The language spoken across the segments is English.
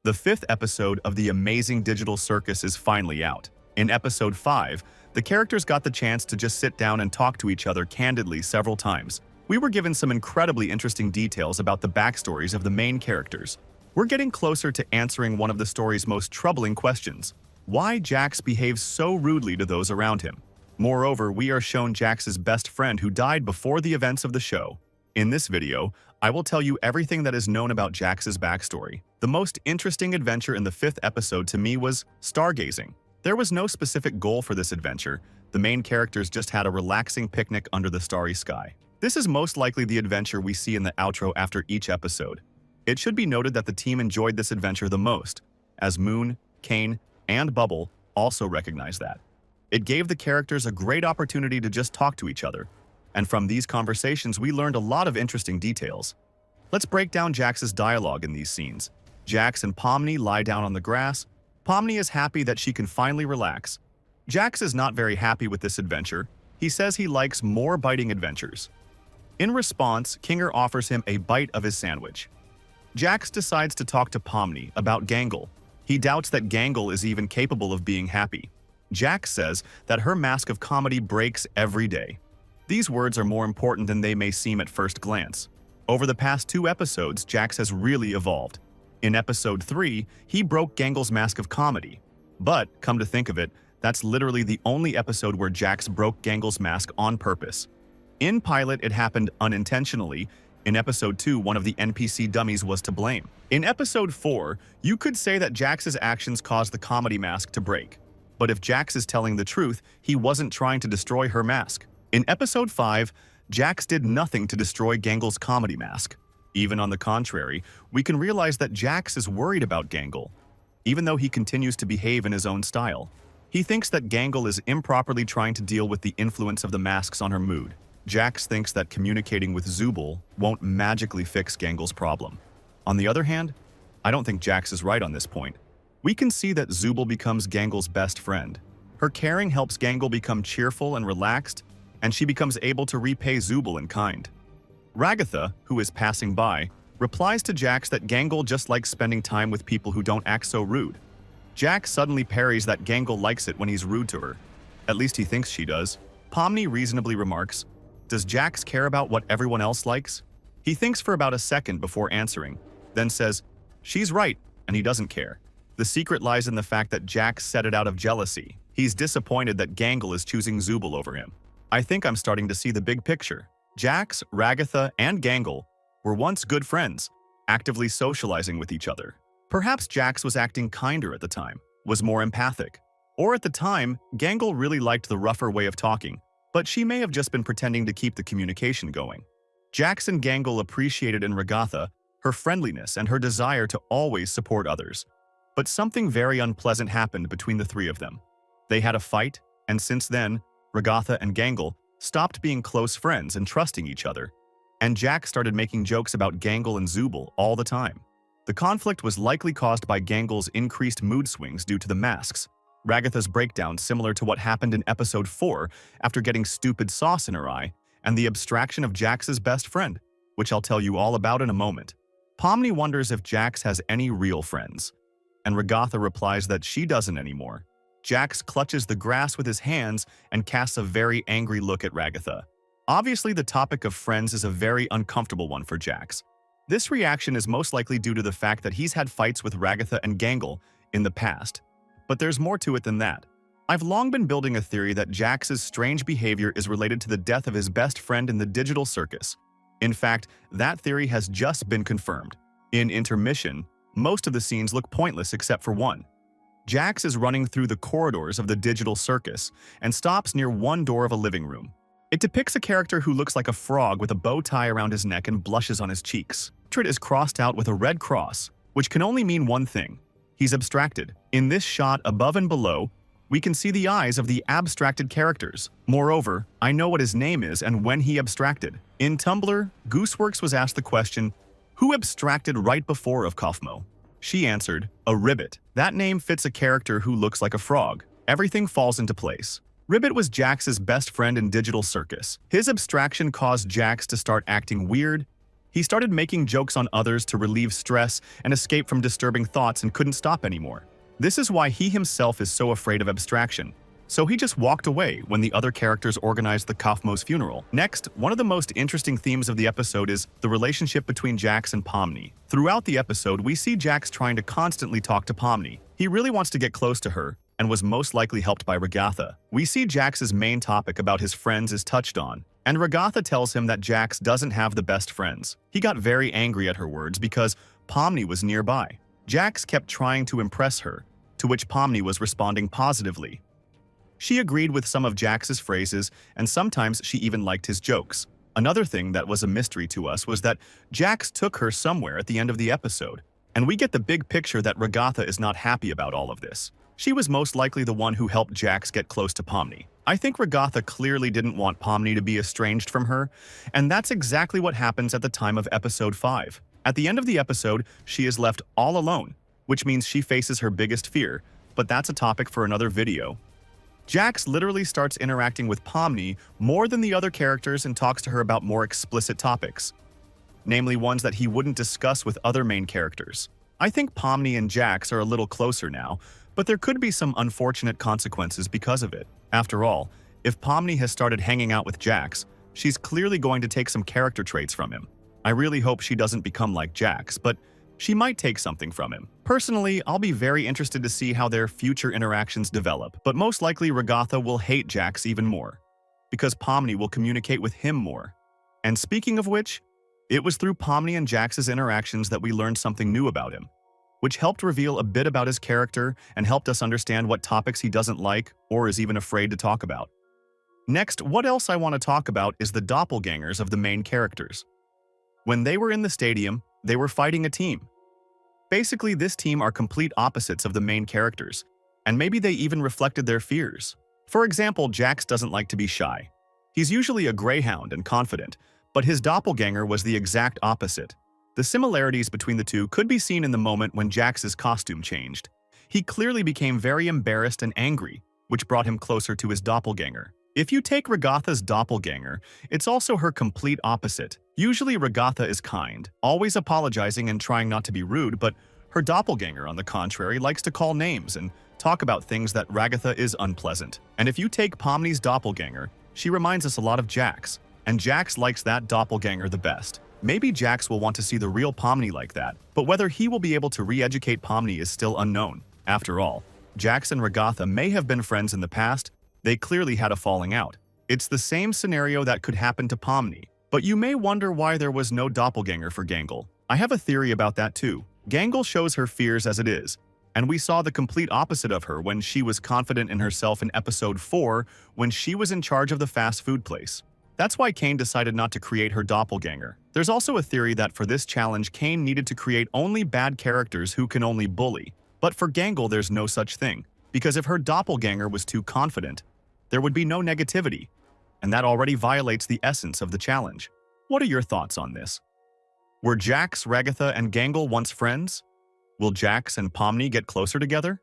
The fifth episode of the Amazing Digital Circus is finally out. In episode 5, the characters got the chance to just sit down and talk to each other candidly several times. We were given some incredibly interesting details about the backstories of the main characters. We're getting closer to answering one of the story's most troubling questions: why Jax behaves so rudely to those around him. Moreover, we are shown Jax's best friend who died before the events of the show. In this video, I will tell you everything that is known about Jax's backstory. The most interesting adventure in the 5th episode to me was stargazing. There was no specific goal for this adventure. The main characters just had a relaxing picnic under the starry sky. This is most likely the adventure we see in the outro after each episode. It should be noted that the team enjoyed this adventure the most, as Moon, Kane, and Bubble also recognize that. It gave the characters a great opportunity to just talk to each other, and from these conversations we learned a lot of interesting details. Let's break down Jax's dialogue in these scenes. Jax and Pomni lie down on the grass. Pomni is happy that she can finally relax. Jax is not very happy with this adventure. He says he likes more biting adventures. In response, Kinger offers him a bite of his sandwich. Jax decides to talk to Pomni about Gangle. He doubts that Gangle is even capable of being happy. Jax says that her mask of comedy breaks every day. These words are more important than they may seem at first glance. Over the past 2 episodes, Jax has really evolved. In episode 3, he broke Gangle's mask of comedy. But, come to think of it, that's literally the only episode where Jax broke Gangle's mask on purpose. In pilot, it happened unintentionally. In episode 2, one of the NPC dummies was to blame. In episode 4, you could say that Jax's actions caused the comedy mask to break. But if Jax is telling the truth, he wasn't trying to destroy her mask. In episode 5, Jax did nothing to destroy Gangle's comedy mask. Even on the contrary, we can realize that Jax is worried about Gangle, even though he continues to behave in his own style. He thinks that Gangle is improperly trying to deal with the influence of the masks on her mood. Jax thinks that communicating with Zooble won't magically fix Gangle's problem. On the other hand, I don't think Jax is right on this point. We can see that Zooble becomes Gangle's best friend. Her caring helps Gangle become cheerful and relaxed, and she becomes able to repay Zooble in kind. Ragatha, who is passing by, replies to Jax that Gangle just likes spending time with people who don't act so rude. Jax suddenly parries that Gangle likes it when he's rude to her. At least he thinks she does. Pomni reasonably remarks, "Does Jax care about what everyone else likes?" He thinks for about a second before answering, then says, "She's right," and he doesn't care. The secret lies in the fact that Jax said it out of jealousy. He's disappointed that Gangle is choosing Zooble over him. I think I'm starting to see the big picture. Jax, Ragatha, and Gangle were once good friends, actively socializing with each other. Perhaps Jax was acting kinder at the time, was more empathic. Or at the time, Gangle really liked the rougher way of talking, but she may have just been pretending to keep the communication going. Jax and Gangle appreciated in Ragatha her friendliness and her desire to always support others. But something very unpleasant happened between the 3 of them. They had a fight, and since then, Ragatha and Gangle stopped being close friends and trusting each other, and Jax started making jokes about Gangle and Zooble all the time. The conflict was likely caused by Gangle's increased mood swings due to the masks. Ragatha's breakdown, similar to what happened in episode 4 after getting stupid sauce in her eye, and the abstraction of Jax's best friend, which I'll tell you all about in a moment. Pomni wonders if Jax has any real friends, and Ragatha replies that she doesn't anymore. Jax clutches the grass with his hands and casts a very angry look at Ragatha. Obviously, the topic of friends is a very uncomfortable one for Jax. This reaction is most likely due to the fact that he's had fights with Ragatha and Gangle in the past. But there's more to it than that. I've long been building a theory that Jax's strange behavior is related to the death of his best friend in the digital circus. In fact, that theory has just been confirmed. In intermission, most of the scenes look pointless except for one. Jax is running through the corridors of the digital circus and stops near one door of a living room. It depicts a character who looks like a frog with a bow tie around his neck and blushes on his cheeks. Portrait is crossed out with a red cross, which can only mean one thing: he's abstracted. In this shot above and below, we can see the eyes of the abstracted characters. Moreover, I know what his name is and when he abstracted. In Tumblr, Gooseworks was asked the question, "Who abstracted right before of Kaufmo?" She answered, "A ribbit." That name fits a character who looks like a frog. Everything falls into place. Ribbit was Jax's best friend in Digital Circus. His abstraction caused Jax to start acting weird. He started making jokes on others to relieve stress and escape from disturbing thoughts and couldn't stop anymore. This is why he himself is so afraid of abstraction. So he just walked away when the other characters organized the Kaufmo's funeral. Next, one of the most interesting themes of the episode is the relationship between Jax and Pomni. Throughout the episode, we see Jax trying to constantly talk to Pomni. He really wants to get close to her, and was most likely helped by Regatha. We see Jax's main topic about his friends is touched on, and Regatha tells him that Jax doesn't have the best friends. He got very angry at her words because Pomni was nearby. Jax kept trying to impress her, to which Pomni was responding positively. She agreed with some of Jax's phrases, and sometimes she even liked his jokes. Another thing that was a mystery to us was that Jax took her somewhere at the end of the episode, and we get the big picture that Regatha is not happy about all of this. She was most likely the one who helped Jax get close to Pomni. I think Regatha clearly didn't want Pomni to be estranged from her, and that's exactly what happens at the time of episode 5. At the end of the episode, she is left all alone, which means she faces her biggest fear, but that's a topic for another video. Jax literally starts interacting with Pomni more than the other characters and talks to her about more explicit topics, namely ones that he wouldn't discuss with other main characters. I think Pomni and Jax are a little closer now, but there could be some unfortunate consequences because of it. After all, if Pomni has started hanging out with Jax, she's clearly going to take some character traits from him. I really hope she doesn't become like Jax, but she might take something from him. Personally, I'll be very interested to see how their future interactions develop, but most likely Regatha will hate Jax even more, because Pomni will communicate with him more. And speaking of which, it was through Pomni and Jax's interactions that we learned something new about him, which helped reveal a bit about his character and helped us understand what topics he doesn't like or is even afraid to talk about. Next, what else I want to talk about is the doppelgangers of the main characters. When they were in the stadium, they were fighting a team. Basically, this team are complete opposites of the main characters, and maybe they even reflected their fears. For example, Jax doesn't like to be shy. He's usually a greyhound and confident, but his doppelganger was the exact opposite. The similarities between the two could be seen in the moment when Jax's costume changed. He clearly became very embarrassed and angry, which brought him closer to his doppelganger. If you take Regatha's doppelganger, it's also her complete opposite. Usually Regatha is kind, always apologizing and trying not to be rude, but her doppelganger, on the contrary, likes to call names and talk about things that Regatha is unpleasant. And if you take Pomni's doppelganger, she reminds us a lot of Jax, and Jax likes that doppelganger the best. Maybe Jax will want to see the real Pomni like that, but whether he will be able to re-educate Pomni is still unknown. After all, Jax and Regatha may have been friends in the past. They clearly had a falling out. It's the same scenario that could happen to Pomni, but you may wonder why there was no doppelganger for Gangle. I have a theory about that too. Gangle shows her fears as it is, and we saw the complete opposite of her when she was confident in herself in episode 4 when she was in charge of the fast food place. That's why Kane decided not to create her doppelganger. There's also a theory that for this challenge, Kane needed to create only bad characters who can only bully. But for Gangle, there's no such thing, because if her doppelganger was too confident, there would be no negativity, and that already violates the essence of the challenge. What are your thoughts on this? Were Jax, Regatha, and Gangle once friends? Will Jax and Pomni get closer together?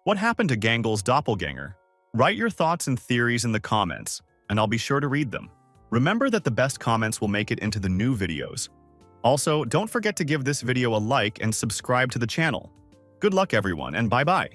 What happened to Gangle's doppelganger? Write your thoughts and theories in the comments, and I'll be sure to read them. Remember that the best comments will make it into the new videos. Also, don't forget to give this video a like and subscribe to the channel. Good luck everyone, and bye-bye.